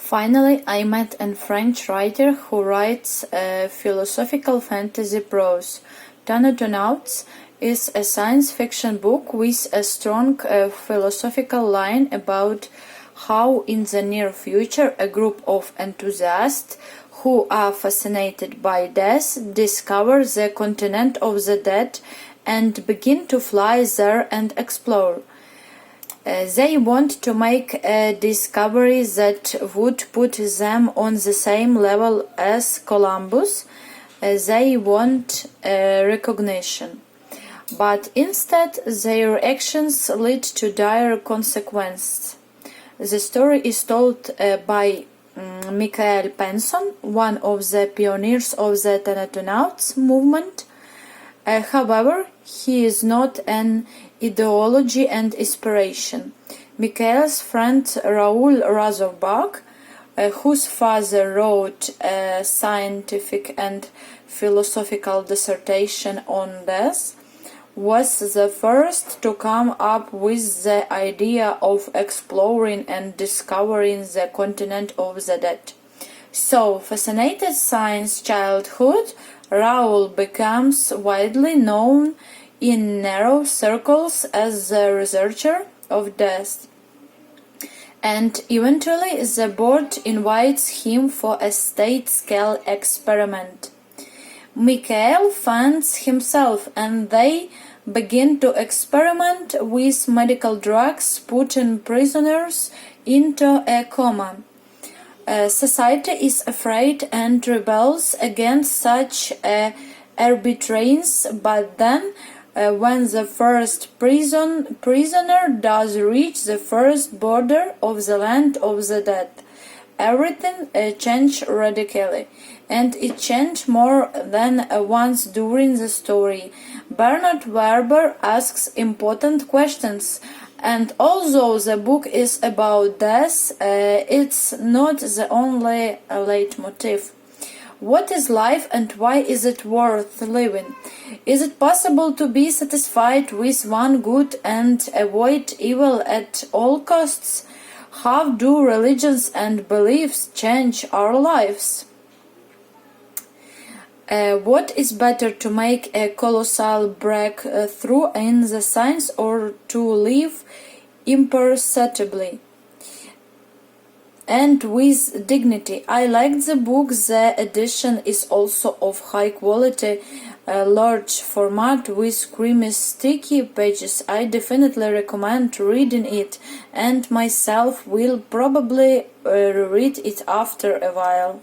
Finally, I met a French writer who writes philosophical fantasy prose. Thanatonautes is a science fiction book with a strong philosophical line about how in the near future a group of enthusiasts who are fascinated by death discover the continent of the dead and begin to fly there and explore. They want to make a discovery that would put them on the same level as Columbus. They want recognition. But instead, their actions lead to dire consequences. The story is told by Michael Penson, one of the pioneers of the thanatonautes movement. However, he is not an ideology and inspiration. Michael's friend Raoul Razorback, whose father wrote a scientific and philosophical dissertation on death, was the first to come up with the idea of exploring and discovering the continent of the dead. So, fascinated since childhood, Raoul becomes widely known in narrow circles as the researcher of death. And eventually the board invites him for a state-scale experiment. Michael funds himself and they begin to experiment with medical drugs, putting prisoners into a coma. Society is afraid and rebels against such arbitrariness, but then when the first prisoner does reach the first border of the land of the dead, everything changed radically, and it changed more than once during the story. Bernard Werber asks important questions, and although the book is about death, it's not the only leitmotif. What is life and why is it worth living? Is it possible to be satisfied with one good and avoid evil at all costs? How do religions and beliefs change our lives? What is better, to make a colossal breakthrough in the science or to live imperceptibly and with dignity? I liked the book. The edition is also of high quality, large format with creamy sticky pages. I definitely recommend reading it, and myself will probably read it after a while.